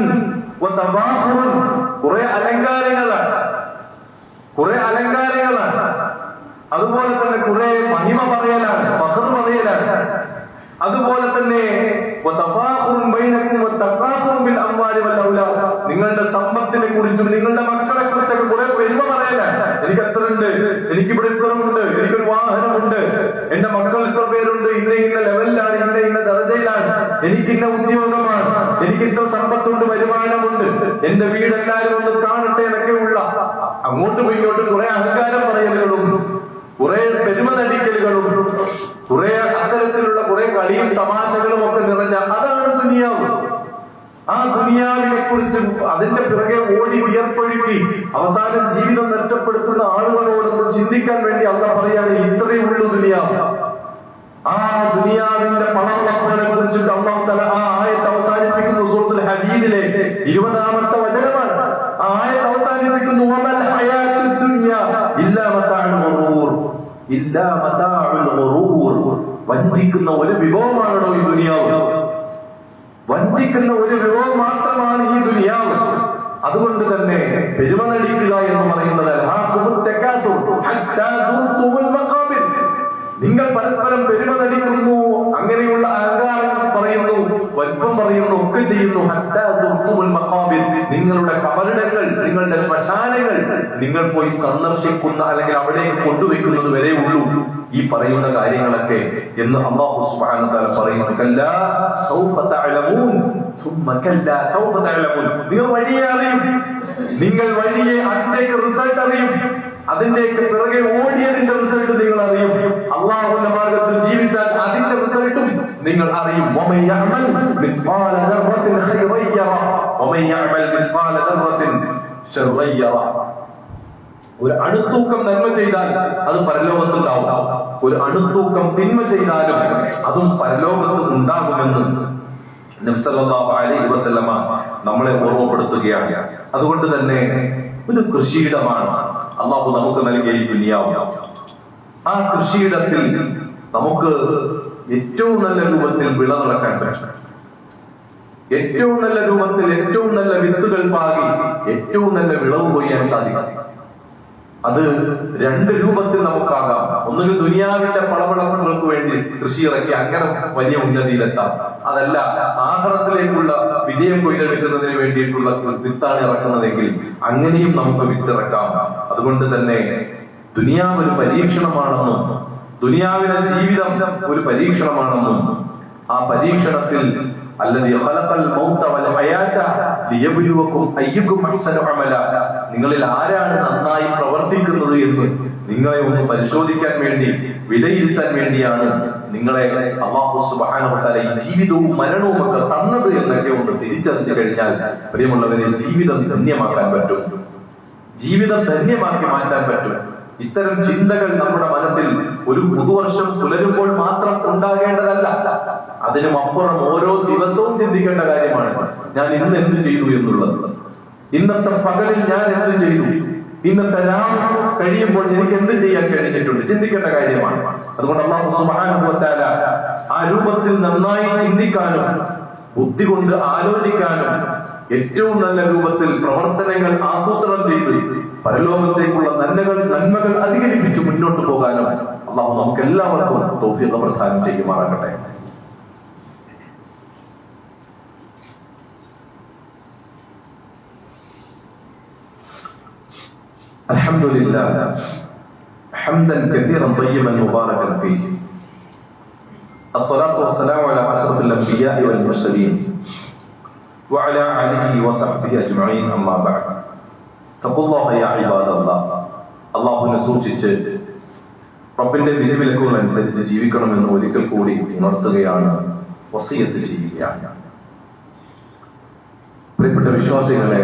വതബാഖുറുൻ, കുറെ അലങ്കാരങ്ങളാണ്, കുറെ അലങ്കാരങ്ങളാണ്. അതുപോലെ തന്നെ കുറെ മഹിമ പറയലാണ്, ഫഖർ പറയലാണ്. അതുപോലെ തന്നെ നിങ്ങളുടെ സമ്പത്തിനെ കുറിച്ചും നിങ്ങളുടെ മക്കളെ കുറിച്ചൊക്കെ കുറെ പെരുമ പറയലാണ്. എനിക്ക് എത്ര ഉണ്ട്, എനിക്കിവിടെ ഇത്രമുണ്ട്, എനിക്കൊരു വാഹനമുണ്ട്, എന്റെ മക്കൾ ഇത്ര പേരുണ്ട്, ഇന്ന ലെവലിലാണ്, ഇന്ന ദർജയിലാണ്, എനിക്കിന്ന ഉദ്യോഗമാണ്, എനിക്ക് ഇത്ര സമ്പത്തുണ്ട്, വരുമാനമുണ്ട്, എന്റെ വീട് എല്ലാവരും ഒന്ന് കാണട്ടെ എന്നൊക്കെയുള്ള അങ്ങോട്ടും ഇങ്ങോട്ടും കുറെ അഹങ്കാരം പറയലുകളും കുറെ പെരുമ നടിക്കലുകളും കുറെ അത്തരത്തിലുള്ള കുറെ കളിയും തമാശകളും ഒക്കെ നിറഞ്ഞ അതാണ് ദുനിയാവ്. ആ ദുനിയാവിനെ കുറിച്ച് അതിന്റെ പിറകെ ഓടി ഉയർപ്പൊഴുക്കി അവസാനം ജീവിതം നഷ്ടപ്പെടുത്തുന്ന ആളുകളോടൊന്നും ചിന്തിക്കാൻ വേണ്ടി അല്ലാഹു പറയാണ്, ഇത്രയേ ഉള്ളൂ ദുനിയാവ്. ആ ദുനിയാവിന്റെ പണങ്ങളെ കുറിച്ചിട്ട് അല്ലാഹു തആല ആ ആയത്ത് അവസാനിപ്പിക്കുന്നു സൂറത്തുൽ ഹദീദിലെ 20-ാമത്തെ വചനമാണ്. ആ ആയത്ത് അവസാനിപ്പിക്കുന്നു, വമൽ ഹയാത്തുദ് ദുനിയ ഇല്ലാ മതാഉൽ ഗുറൂർ, ഇല്ലാ മതാഉൽ ഗുറൂർ. വഞ്ചിക്കുന്ന ഒരു വിഭവമാണോ ഈ ദുനിയാവ്? വഞ്ചിക്കുന്ന ഒരു വിഭവം മാത്രമാണ് ഈ ദുനിയാവ്. അതുകൊണ്ട് തന്നെ പെരുമ നടിക്കുക എന്ന് പറയുന്നത് നിങ്ങൾ പരസ്പരം പെരുമ നടിക്കുന്നു, അങ്ങനെയുള്ള അഹങ്കാരം പറയുന്നു, വലിപ്പം പറയുന്നു, ഒക്കെ ചെയ്യുന്നു. നിങ്ങളുടെ കബറിടങ്ങൾ, നിങ്ങളുടെ ശ്മശാനങ്ങൾ നിങ്ങൾ പോയി സന്ദർശിക്കുന്ന അല്ലെങ്കിൽ അവിടേക്ക് കൊണ്ടുവയ്ക്കുന്നത് വരെ ഉള്ളൂ ഈ പറയുന്ന കാര്യങ്ങളൊക്കെ എന്ന് അല്ലാഹു സുബ്ഹാനഹു വ തആല പറയുന്നു. കല്ലാ സൗഫ തഅലമൂൻ സുമ്മ കല്ലാ സൗഫ തഅലമൂൻ. നിങ്ങൾ വഴിയെ അറിയും, നിങ്ങൾ വഴിയെ അതിലേക്ക് റിസൾട്ട് അറിയും, അതിന്റെയൊക്കെ പിറകെ ഓടിയതിന്റെ റിസൾട്ട് നിങ്ങൾ അറിയും. അല്ലാഹുവിന്റെ മാർഗത്തിൽ ജീവിച്ചാൽ അതിന്റെ റിസൾട്ടും നിങ്ങൾ അറിയും. വമൻ യഅമൽ മിസ്ഖാല ദർറത്തിൻ ഖൈറൻ യറ വമൻ യഅമൽ മിസ്ഖാല ദർറത്തിൻ ശർറൻ യറ. ഒരു അണുത്തൂക്കം നന്മ ചെയ്താൽ അത് പരലോകത്തുണ്ടാവും, ഒരു അണുത്തൂക്കം തിന്മ ചെയ്താലും അതും പരലോകത്ത് ഉണ്ടാകുമെന്ന് നബി സല്ലല്ലാഹു അലൈഹി വസല്ലമ നമ്മളെ ഓർമ്മപ്പെടുത്തുകയാണ്. അതുകൊണ്ട് തന്നെ ഒരു കൃഷിയിടമാണ് അല്ലാഹു നമുക്ക് നൽകിയ ഈ ദുനിയാവ്. ആ കൃഷിയിടത്തിൽ നമുക്ക് ഏറ്റവും നല്ല രൂപത്തിൽ വിളവിറക്കാൻ പറ്റും. ഏറ്റവും നല്ല രൂപത്തിൽ ഏറ്റവും നല്ല വിത്തുകൾ പാകി ഏറ്റവും നല്ല വിളവ് കൊയ്യാൻ സാധിക്കും. അത് രണ്ട് രൂപത്തിൽ നമുക്കാകാം. ഒന്നുകിൽ ദുനിയാവിന്റെ പളപളപ്പുകൾക്ക് വേണ്ടി കൃഷി ഇറക്കി അങ്ങനെ വലിയ ഉന്നതിയിലെത്താം. അതല്ല, ആഖിറത്തിലേക്കുള്ള വിജയം കൊയ്തെടുക്കുന്നതിന് വേണ്ടിയിട്ടുള്ള വിത്താണ് ഇറക്കുന്നതെങ്കിൽ അങ്ങനെയും നമുക്ക് വിത്തിറക്കാം. അതുകൊണ്ട് തന്നെ ദുനിയാവ് ഒരു പരീക്ഷണമാണെന്നും ദുനിയാവിലെ ജീവിതം ഒരു പരീക്ഷണമാണെന്നും ആ പരീക്ഷണത്തിൽ അല്ലദീ ഖലഖൽ മൗത വൽ ഹയാത ലിയബ്ലുവകും അയ്യുക്കും അഹ്സനു അമല, നിങ്ങളിൽ ആരാണ് നന്നായി പ്രവർത്തിക്കുന്നത് എന്ന് നിങ്ങളെ ഒന്ന് പരിശോധിക്കാൻ വേണ്ടി, വിലയിരുത്താൻ വേണ്ടിയാണ് നിങ്ങളെ അല്ലാഹു സുബ്ഹാനഹു വ തആല ഈ ജീവിതവും മരണവും ഒക്കെ തന്നത് എന്നൊക്കെ ഒന്ന് തിരിച്ചറിഞ്ഞു കഴിഞ്ഞാൽ പ്രിയമുള്ളവരെ, ജീവിതം ധന്യമാക്കാൻ പറ്റും, ജീവിതം ധന്യമാക്കി മാറ്റാൻ പറ്റും. ഇത്തരം ചിന്തകൾ നമ്മുടെ മനസ്സിൽ ഒരു പുതുവർഷം പുലരുമ്പോൾ മാത്രം ഉണ്ടാകേണ്ടതല്ല, അതിനും അപ്പുറം ഓരോ ദിവസവും ചിന്തിക്കേണ്ട കാര്യമാണ്. ഞാൻ ഇന്ന് എന്ത് ചെയ്തു എന്നുള്ളത്, ഇന്നത്തെ പകലിൽ ഞാൻ എന്ത് ചെയ്തു, ഇന്നത്തെ രാത്രി കഴിയുമ്പോൾ എനിക്ക് എന്ത് ചെയ്യാൻ കഴിഞ്ഞിട്ടുണ്ട്, ചിന്തിക്കേണ്ട കാര്യമാണ്. അതുകൊണ്ട് അല്ലാഹു സുബ്ഹാനഹു വ തആല ആ രൂപത്തിൽ നന്നായി ചിന്തിക്കാനും ബുദ്ധി കൊണ്ട് ആലോചിക്കാനും ഏറ്റവും നല്ല രൂപത്തിൽ പ്രവർത്തനങ്ങൾ ആസൂത്രണം ചെയ്ത് പരലോകത്തേക്കുള്ള നന്മകൾ അധികരിപ്പിച്ച് മുന്നോട്ട് പോകാനും അല്ലാഹു നമുക്ക് എല്ലാവർക്കും തൗഫീഖ് പ്രദാനം ചെയ്യുമാറാകട്ടെ. അൽഹംദുലില്ലാഹ് ഹംദൻ കസീറൻ തയ്യിബൻ മുബാറകൻ ഫീഹി അസ്സലാത്തു വസ്സലാമു അലാ അശ്റഫിൽ അംബിയാഇ വൽ മുർസലീൻ വഅലാ ആലിഹി വസഹ്ബിഹി അജ്മഈൻ. അമ്മാ ബഅദ്. തഖുല്ലാഹ യാ ഇബാദല്ലാഹ്, അല്ലാഹുവിനെ സൂക്ഷിച്ച് റബ്ബിന്റെ വിധിവിലക്കുകൾ അനുസരിച്ച് ജീവിക്കണമെന്ന് ഒരിക്കൽ കൂടി ഉണർത്തുകയാണ്, വസിയത്ത് ചെയ്യുകയാണ്. പ്രിയപ്പെട്ട വിശ്വാസികളെ,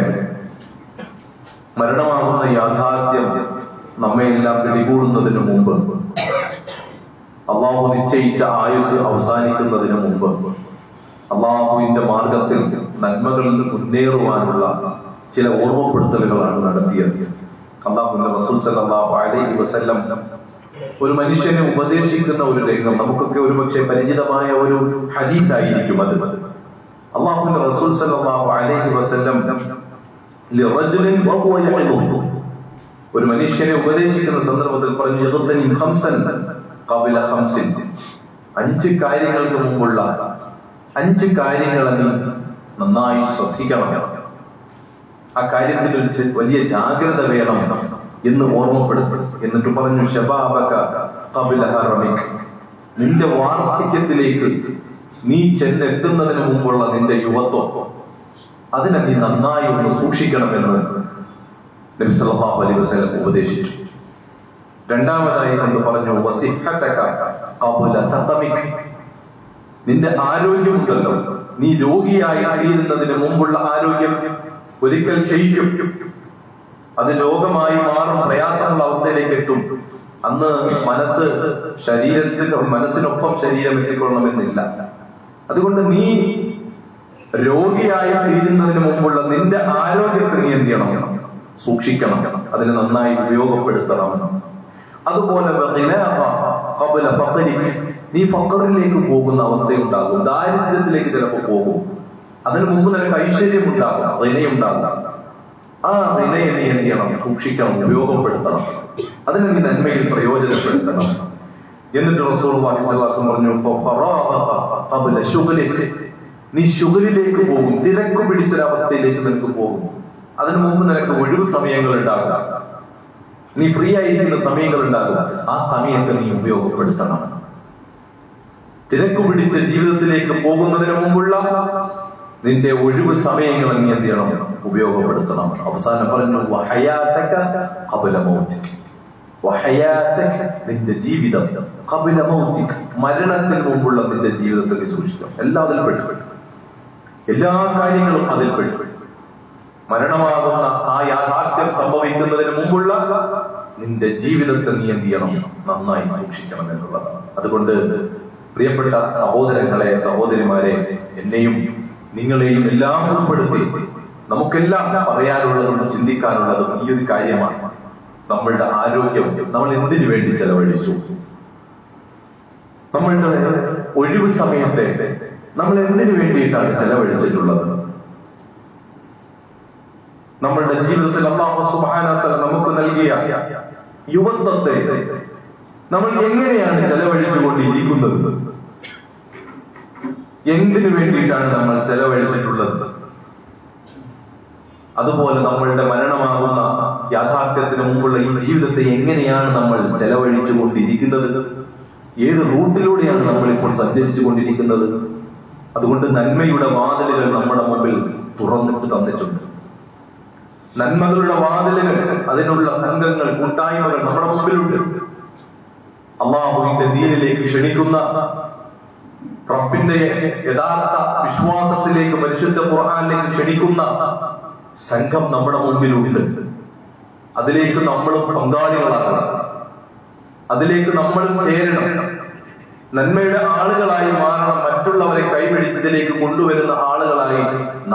മരണമാകുന്ന യാഥാർത്ഥ്യം നമ്മയെല്ലാം പിടികൂടുന്നതിന് മുമ്പ്, അള്ളാഹു നിശ്ചയിച്ച ആയുസ് അവസാനിക്കുന്നതിന് മുമ്പ്, അള്ളാഹുവിന്റെ മാർഗത്തിൽ നന്മകളിൽ മുന്നേറുവാനുള്ള ചില ഓർമ്മപ്പെടുത്തലുകളാണ് നടത്തിയത്. അള്ളാഹുവിന്റെ റസൂൽ സല്ലല്ലാഹു അലൈഹി വസല്ലം ഒരു മനുഷ്യനെ ഉപദേശിക്കുന്ന ഒരു രംഗം നമുക്കൊക്കെ ഒരുപക്ഷെ പരിചിതമായ ഒരു ഹദീസായിരിക്കും. അത് അള്ളാഹുവിന്റെ റസൂൽ സല്ലല്ലാഹു അലൈഹി വസല്ലം ഒരു മനുഷ്യനെ ഉപദേശിക്കുന്ന സന്ദർഭത്തിൽ പറഞ്ഞു, അഞ്ച് കാര്യങ്ങൾക്ക് മുമ്പുള്ള 5 കാര്യങ്ങൾ നീ നന്നായി ശ്രദ്ധിക്കണം, ആ കാര്യത്തിൽ ഒരു വലിയ ജാഗ്രത വേണം എന്ന് ഓർമ്മപ്പെടുത്തി. എന്നിട്ട് പറഞ്ഞു, ശബാബക ഖബല ഹറമിക, നിന്റെ വാർദ്ധക്യത്തിലേക്ക് നീ ചെന്നെത്തുന്നതിന് മുമ്പുള്ള നിന്റെ യുവത്വം, അതിനെ നീ നന്നായി ഒന്ന് സൂക്ഷിക്കണമെന്ന് നബി സല്ലല്ലാഹു അലൈഹി വസല്ലം ഉപദേശിച്ചു. രണ്ടാമതായി കൊണ്ട് പറഞ്ഞു, വസിഹതക ഖബല സഖമിക, നിന്റെ ആരോഗ്യമുണ്ടല്ലോ, നീ രോഗിയായി തീരുന്നതിന് മുമ്പുള്ള ആരോഗ്യം ഒരിക്കൽ ക്ഷയിക്കും, അത് രോഗമായി മാറും, പ്രയാസമുള്ള അവസ്ഥയിലേക്ക് എത്തും. അന്ന് മനസ്സിനൊപ്പം ശരീരം എത്തിക്കൊള്ളണമെന്നില്ല. അതുകൊണ്ട് നീ രോഗിയായി തീരുന്നതിന് മുമ്പുള്ള നിന്റെ ആരോഗ്യത്തെ നീ എന്ത് ചെയ്യണം, സൂക്ഷിക്കണം, അതിനെ നന്നായി ഉപയോഗപ്പെടുത്തണം. അതുപോലെ നീ ഫഖറിലേക്ക് പോകുന്ന അവസ്ഥയുണ്ടാകും, ദാരിദ്ര്യത്തിലേക്ക് ചിലപ്പോൾ പോകും. അതിനു മുമ്പ് നിനക്ക് ഐശ്വര്യം ഉണ്ടാകും, വിനയുണ്ടാകും. ആ വിനയെ നീ എന്ത് ചെയ്യണം, സൂക്ഷിക്കണം, ഉപയോഗപ്പെടുത്തണം, അതിനെ നീ നന്മയിൽ പ്രയോജനപ്പെടുത്തണം. എന്നിട്ട് റസൂലുള്ളാഹി സ്വല്ലല്ലാഹു അലൈഹി വസല്ലം പറഞ്ഞു, നീ ശുഗലിലേക്ക് പോകും, തിരക്ക് പിടിച്ചൊരവസ്ഥയിലേക്ക് നിനക്ക് പോകും. അതിനു മുമ്പ് നിനക്ക് ഒഴിവ് സമയങ്ങൾ ഉണ്ടാകുക, നീ ഫ്രീ ആയിരിക്കുന്ന സമയങ്ങൾ ഉണ്ടാകുക, ആ സമയത്ത് നീ ഉപയോഗപ്പെടുത്തണം. തിരക്ക് പിടിച്ച ജീവിതത്തിലേക്ക് പോകുന്നതിന് മുമ്പുള്ള നിന്റെ ഒഴിവ് സമയങ്ങൾ നീ എന്ത് ചെയ്യണം, ഉപയോഗപ്പെടുത്തണം. അവസാനം പറഞ്ഞു, വഹയാതക ഖബല മൗതിക, വഹയാതക, നിന്റെ ജീവിതം, ഖബല മൗതിക, മരണത്തിന് മുമ്പുള്ള നിന്റെ ജീവിതത്തെ സൂക്ഷിക്കണം. എല്ലാം അതിൽ പെട്ടു, എല്ലാ കാര്യങ്ങളും അതിൽ പെട്ടു. മരണമാകുന്ന ആ യാഥാർത്ഥ്യം സംഭവിക്കുന്നതിന് മുമ്പുള്ള നിന്റെ ജീവിതത്തെ നീ എന്ത് ചെയ്യണം, നന്നായി സൂക്ഷിക്കണം എന്നുള്ളതാണ്. അതുകൊണ്ട് പ്രിയപ്പെട്ട സഹോദരങ്ങളെ, സഹോദരിമാരെ, എന്നെയും നിങ്ങളെയും എല്ലാം ഉൾപ്പെടുത്തി നമുക്കെല്ലാം പറയാനുള്ളതും ചിന്തിക്കാനുള്ളതും ഈ ഒരു കാര്യമാണ്. നമ്മളുടെ ആരോഗ്യം നമ്മൾ എന്തിനു വേണ്ടി ചെലവഴിച്ചു, നമ്മളുടെ ഒഴിവ് സമയത്തെ നമ്മൾ എന്തിനു വേണ്ടിയിട്ടാണ് ചെലവഴിച്ചിട്ടുള്ളത്? നമ്മളുടെ ജീവിതത്തിൽ അല്ലാഹു സുബ്ഹാനഹു വ തആല നമുക്ക് നൽകിയ യുവത്വത്തെ നമ്മൾ എങ്ങനെയാണ് ചെലവഴിച്ചുകൊണ്ടിരിക്കുന്നത്? എന്തിനു വേണ്ടിയിട്ടാണ് നമ്മൾ ചെലവഴിച്ചിട്ടുള്ളത്? അതുപോലെ നമ്മളുടെ മരണമാകുന്ന യാഥാർത്ഥ്യത്തിന് മുമ്പുള്ള ഈ ജീവിതത്തെ എങ്ങനെയാണ് നമ്മൾ ചെലവഴിച്ചു കൊണ്ടിരിക്കുന്നത്? ഏത് റൂട്ടിലൂടെയാണ് നമ്മൾ ഇപ്പോൾ സഞ്ചരിച്ചു കൊണ്ടിരിക്കുന്നത്? അതുകൊണ്ട് നന്മയുടെ വാതിലുകൾ നമ്മുടെ മുമ്പിൽ തുറന്നിട്ട് തന്നിട്ടുണ്ട്. നന്മകളുടെ വാതിലുകൾ, അതിനുള്ള സംഘങ്ങൾ, കൂട്ടായ്മകൾ നമ്മുടെ മുമ്പിലുണ്ട്. അല്ലാഹുവിന്റെ ദീനിലേക്ക് ക്ഷണിക്കുന്ന, റബ്ബിന്റെ യഥാർത്ഥ വിശ്വാസത്തിലേക്ക്, പരിശുദ്ധ ഖുർആനിലേക്ക് ക്ഷണിക്കുന്ന സംഘം നമ്മുടെ മുമ്പിലുണ്ട്. അതിലേക്ക് നമ്മളും പങ്കാളികളാകണം, അതിലേക്ക് നമ്മളും ചേരണം, നന്മയുടെ ആളുകളായി മാറണം. മറ്റുള്ളവരെ കൈപിടിച്ചതിലേക്ക് കൊണ്ടുവരുന്ന ആളുകളായി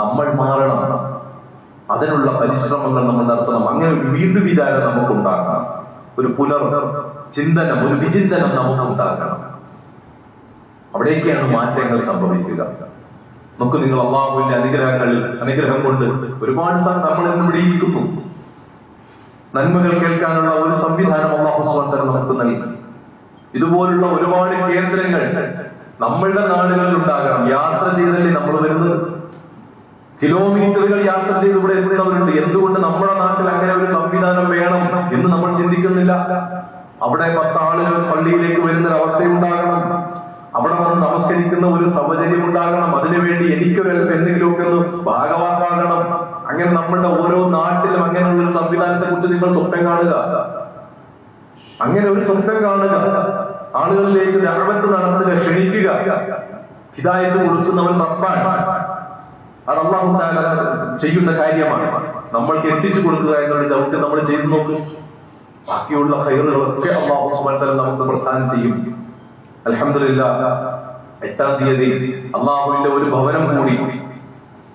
നമ്മൾ മാറണം. അതിനുള്ള പരിശ്രമങ്ങൾ നമ്മൾ നടത്തണം. അങ്ങനെ ഒരു വീണ്ടും വിചാരം നമുക്കുണ്ടാക്കണം, ഒരു ചിന്തനം, ഒരു വിചിന്തനം നമുക്കുണ്ടാക്കണം. അവിടേക്കാണ് മാറ്റങ്ങൾ സംഭവിക്കുക. നമുക്ക് നിങ്ങൾ അല്ലാഹുവിന്റെ അനുഗ്രഹം കൊണ്ട് ഒരുപാട് നമ്മൾ ഇന്ന് ഇവിടെ ഇരിക്കുന്നു. നന്മകൾ കേൾക്കാനുള്ള ഒരു സംവിധാനം അല്ലാഹു സുബ്ഹാനഹു വ തആല നമുക്ക് നൽകി. ഇതുപോലുള്ള ഒരുപാട് കേന്ദ്രങ്ങൾ നമ്മളുടെ നാടുകളിൽ ഉണ്ടാകണം. യാത്ര ചെയ്തല്ലേ നമ്മൾ വരുന്നത്? കിലോമീറ്ററുകൾ യാത്ര ചെയ്ത് ഇവിടെ എത്തുന്നവരുണ്ട്. എന്തുകൊണ്ട് നമ്മുടെ നാട്ടിൽ അങ്ങനെ ഒരു സംവിധാനം വേണം എന്ന് നമ്മൾ ചിന്തിക്കുന്നില്ല? അവിടെ 10 ആളുകൾ പള്ളിയിലേക്ക് വരുന്ന ഒരവസ്ഥയുണ്ടാകണം. അവിടെ വന്ന് നമസ്കരിക്കുന്ന ഒരു സാഹചര്യം ഉണ്ടാകണം. അതിനുവേണ്ടി എനിക്കൊരു എന്തെങ്കിലുമൊക്കെ ഒന്ന് ഭാഗവാക്കാകണം. അങ്ങനെ നമ്മളുടെ ഓരോ നാട്ടിലും അങ്ങനെയുള്ള ഒരു സംവിധാനത്തെ കുറിച്ച് നിങ്ങൾ സ്വപ്നം കാണുക. അങ്ങനെ ഒരു സ്വപ്നം കാണുക. ആളുകളിലേക്ക് ദഅവത്ത് നടത്തുക, ക്ഷണിക്കുക. ഹിദായത്ത് കൊടുക്കുന്നവൻ റബ്ബാണ്. അത് അല്ലാഹു തആല ചെയ്യുന്ന കാര്യമാണ്. നമ്മൾക്ക് എത്തിച്ചു കൊടുക്കുക എന്നുള്ള ദൗത്യം നമ്മൾ ചെയ്തു നോക്കും. ബാക്കിയുള്ള ഖൈറുകളൊക്കെ അല്ലാഹു സുബ്ഹാനഹു വ തആല നമുക്ക് പ്രദാനം ചെയ്യും. അൽഹംദുലില്ലാഹ് 8-ാം തീയതി അല്ലാഹുവിന്റെ ഒരു ഭവനം കൂടി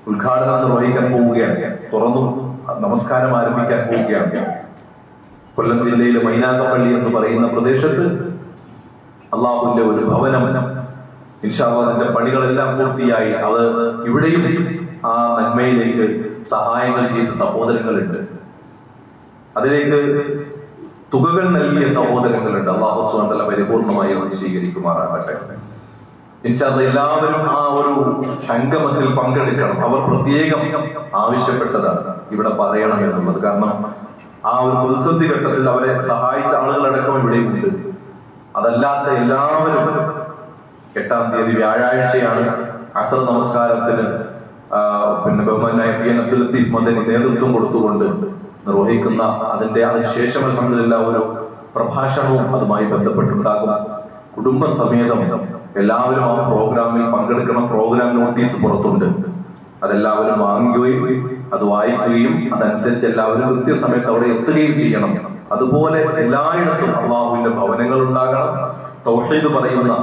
ഉദ്ഘാടനം നിർവഹിക്കാൻ പോവുകയാണ്. തുറന്നു നമസ്കാരം ആരംഭിക്കാൻ പോവുകയാണ്. കൊല്ലം ജില്ലയിലെ മൈനാഗപ്പള്ളി എന്ന് പറയുന്ന പ്രദേശത്ത് അല്ലാഹുവിന്റെ ഒരു ഭവനം, ഇൻഷാ അല്ലാഹ് അതിന്റെ പണികളെല്ലാം പൂർത്തിയായി. അത് ഇവിടെയും ആ നന്മയിലേക്ക് സഹായങ്ങൾ ചെയ്ത സഹോദരങ്ങളുണ്ട്. അതിലേക്ക് തുകകൾ നൽകിയ സഹോദരങ്ങളുണ്ട്. അല്ലാഹു സുബ്ഹാനഹു വ തആല പരിപൂർണമായി അത് സ്വീകരിക്കുമാറാകട്ടെ. ഇൻഷാ അല്ലാഹ് എല്ലാവരും ആ ഒരു സംഗമത്തിൽ പങ്കെടുക്കണം. അവർ പ്രത്യേകം ആവശ്യപ്പെട്ടതാണ് ഇവിടെ പറയണം എന്നുള്ളത്. കാരണം ആ ഒരു പ്രതിസന്ധി ഘട്ടത്തിൽ അവരെ സഹായിച്ച ആളുകളടക്കം ഇവിടെയുണ്ട്. അതല്ലാത്ത എല്ലാവരും 8-ാം തീയതി വ്യാഴാഴ്ചയാണ് അസ്ർ നമസ്കാരത്തിന് ബഹുമാനായ പി. എൻ. അബ്ദുൽ ലത്തീഫ് മദനി നേതൃത്വം കൊടുത്തുകൊണ്ട് നിർവഹിക്കുന്ന അതിനുശേഷം അൽഹംദുലില്ലാഹ് ഒരു പ്രഭാഷണവും അതുമായി ബന്ധപ്പെട്ടുണ്ടാകും. കുടുംബസമേതം എല്ലാവരും ആ പ്രോഗ്രാമിൽ പങ്കെടുക്കണം. പ്രോഗ്രാം നോട്ടീസ് പുറത്തുണ്ട്. അതെല്ലാവരും വാങ്ങുകയും അത് വായിക്കുകയും അതനുസരിച്ച് എല്ലാവരും കൃത്യസമയത്ത് അവിടെ എത്തുകയും ചെയ്യണം. അതുപോലെ എല്ലായിടത്തും അല്ലാഹുവിന്റെ ഭവനങ്ങൾ ഉണ്ടാകണം. തൗഹീദ് പറയുന്ന,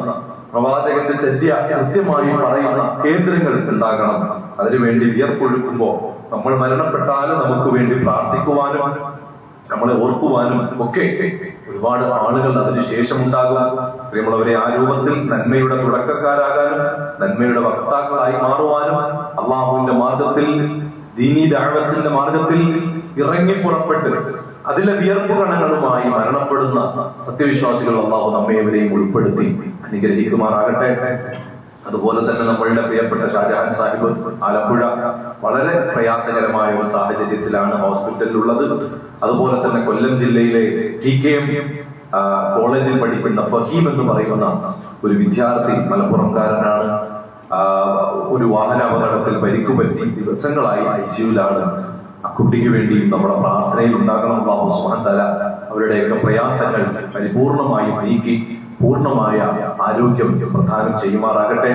പ്രവാചകന്റെ ചര്യ കൃത്യമായി പറയുന്ന കേന്ദ്രങ്ങൾ ഉണ്ടാകണം. അതിനുവേണ്ടി വിയർപ്പൊഴുക്കുമ്പോ നമ്മൾ മരണപ്പെട്ടാലും നമുക്ക് വേണ്ടി പ്രാർത്ഥിക്കുവാനും നമ്മളെ ഓർക്കുവാനും ഒക്കെ ഒരുപാട് ആളുകൾ അതിനുശേഷം ഉണ്ടാകും. പ്രിയമുള്ളവരെ, ആ രൂപത്തിൽ നന്മയുടെ തുടക്കക്കാരാകാനും നന്മയുടെ വക്താക്കളായി മാറുവാനും അള്ളാഹുവിന്റെ മാർഗത്തിൽ, ദീനീ ദഅവത്തിന്റെ മാർഗത്തിൽ ഇറങ്ങി പുറപ്പെട്ട് അതിലെ വിയർപ്പ് കണങ്ങളുമായി മരണപ്പെടുന്ന സത്യവിശ്വാസികൾ അള്ളാഹു നമ്മയെവരെയും ഉൾപ്പെടുത്തി അനുഗ്രഹിക്കുമാറാകട്ടെ. അതുപോലെ തന്നെ നമ്മളുടെ പ്രിയപ്പെട്ട ഷാജഹാൻ സാഹിബ് ആലപ്പുഴ വളരെ പ്രയാസകരമായ ഒരു സാഹചര്യത്തിലാണ് ഹോസ്പിറ്റലിലുള്ളത്. അതുപോലെ തന്നെ കൊല്ലം ജില്ലയിലെ TKM കോളേജിൽ പഠിക്കുന്ന ഫഹീം എന്ന് പറയുന്ന ഒരു വിദ്യാർത്ഥി, മലപ്പുറംകാരനാണ്. ഒരു വാഹനാപകടത്തിൽ പരിക്കുപറ്റി ദിവസങ്ങളായി ICUവിലാണ്. ആ കുട്ടിക്ക് വേണ്ടി നമ്മുടെ പ്രാർത്ഥനയിൽ ഉണ്ടാകണം. അല്ലാഹു സുബ്ഹാനഹു വ തആല അവരുടെയൊക്കെ പ്രയാസങ്ങൾ പരിപൂർണമായും നീക്കി പൂർണ്ണമായ ആരോഗ്യം പ്രദാനം ചെയ്യുമാറാകട്ടെ.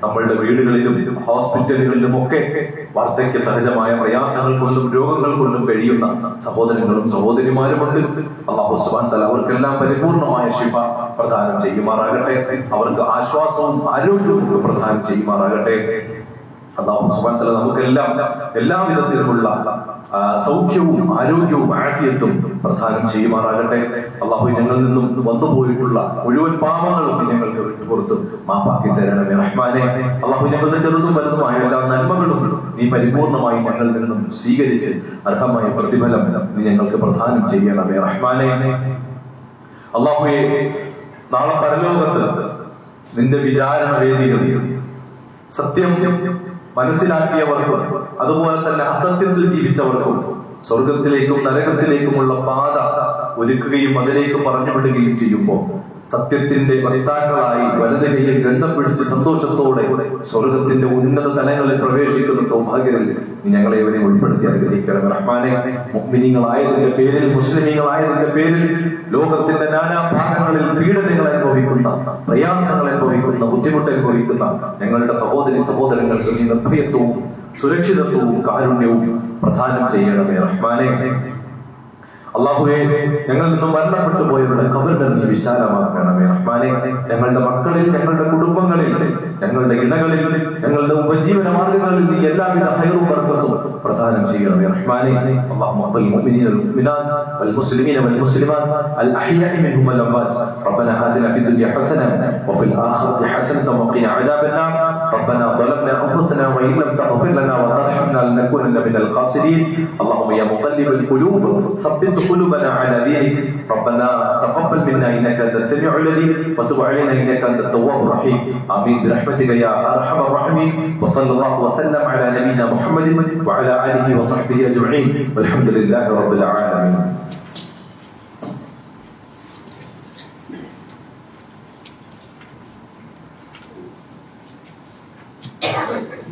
നമ്മളുടെ വീടുകളിലും ഹോസ്പിറ്റലുകളിലും ഒക്കെ വാർദ്ധക്യ സഹജമായ പ്രയാസങ്ങൾ കൊണ്ടും രോഗങ്ങൾ കൊണ്ടും കഴിയുന്ന സഹോദരങ്ങളും സഹോദരിമാരുമുണ്ട്. അല്ലാഹു സുബ്ഹാനഹു വ തആല അവർക്കെല്ലാം പരിപൂർണമായ ശിഫ പ്രദാനം ചെയ്യുമാറാകട്ടെ. അവർക്ക് ആശ്വാസവും ആരോഗ്യവും പ്രദാനം ചെയ്യുമാറാകട്ടെ. അല്ലാഹു സുബ്ഹാനഹു വ തആല നമുക്കെല്ലാം എല്ലാവിധത്തിലുമുള്ള സൗഖ്യവും ആരോഗ്യവും ആഫിയത്തും പ്രദാനം ചെയ്യുമാറാകട്ടെ. അള്ളാഹു ഞങ്ങളിൽ നിന്നും വന്നുപോയിട്ടുള്ള മുഴുവൻ പാപങ്ങളും ഞങ്ങൾക്ക് വിട്ടുപുറത്ത് മാപ്പാക്കി തരണമേ റഹ്മാനെ. അള്ളാഹു ഞങ്ങളുടെ ചെറുതും വലുതുമായ എല്ലാ നന്മകളും നീ പരിപൂർണമായി ഞങ്ങളിൽ നിന്നും സ്വീകരിച്ച് അർഹമായ പ്രതിഫലം നീ ഞങ്ങൾക്ക് പ്രദാനം ചെയ്യണമേ റഹ്മാനെ. അള്ളാഹുവേ, നാളെ പരലോകത്ത് നിന്റെ വിചാരണ വേദികളിൽ സത്യം മനസ്സിലാക്കിയവർക്കും അതുപോലെ തന്നെ അസത്യത്തിൽ ജീവിച്ചവർക്കും സ്വർഗത്തിലേക്കും നരകത്തിലേക്കുമുള്ള പാത ഒരുക്കുകയും അതിലേക്ക് പറഞ്ഞുവിടുകയും ചെയ്യുമ്പോൾ സത്യത്തിന്റെ വക്താക്കളായി വലത് കൈയിൽ ഗ്രന്ഥം പിടിച്ച് സന്തോഷത്തോടെ സ്വർഗത്തിന്റെ ഉന്നത തലങ്ങളിൽ പ്രവേശിക്കുന്ന സൗഭാഗ്യത്തിൽ ഞങ്ങളെ ഇവരെ ഉൾപ്പെടുത്തി അനുഗ്രഹിക്കണം റഹ്മാനെ. മുഅ്മിനീങ്ങളായതിന്റെ പേരിൽ, മുസ്ലിമീങ്ങളായതിന്റെ പേരിൽ ലോകത്തിന്റെ നാനാ ഭാഗങ്ങളിൽ പീഡനങ്ങൾ അനുഭവിക്കുന്ന, പ്രയാസങ്ങൾ അനുഭവിക്കുന്ന, ബുദ്ധിമുട്ട് അനുഭവിക്കുന്ന ഞങ്ങളുടെ സഹോദരി സഹോദരങ്ങൾക്ക് നീ നിർഭയത്വവും സുരക്ഷിതത്വവും കാരുണ്യവും പ്രദാനം ചെയ്യണമേ റഹ്മാനെ. അള്ളാഹുവേ, ഞങ്ങളിൽ നിന്നും മരണപ്പെട്ടു പോയവരുടെ ഖബറുകൾ നീ വിശാലമാക്കണമേ റഹ്മാനെ. ഞങ്ങളുടെ മക്കളിൽ, ഞങ്ങളുടെ കുടുംബങ്ങളിൽ, ഞങ്ങളുടെ ഇണകളിൽ, ഞങ്ങളുടെ ഉപജീവന മാർഗങ്ങളിൽ നീ എല്ലാവിധ ഖൈറും ബർക്കത്തും പ്രദാനം ചെയ്യണമേ റഹ്മാനെ. اللهم اغفر للمؤمنين والمؤمنات والمسلمين والمسلمات الأحياء منهم والأموات. ربنا آتنا في الدنيا حسنة وفي الآخرة حسنة وقنا عذاب النار. ربنا ظلمنا أنفسنا وإن لم تغفر لنا وترحمنا لنكونن من الخاسرين. اللهم يا مقلب القلوب ثبت قلوبنا على دينك. ربنا تقبل منا إنك أنت السميع العليم وتب علينا إنك أنت التواب الرحيم. آمين برحمتك يا أرحم الراحمين. وصلى الله وسلم على نبينا محمد وعلى آله وصحبه أجمعين والحمد لله رب العالمين.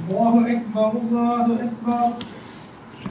الله أكبر الله أكبر.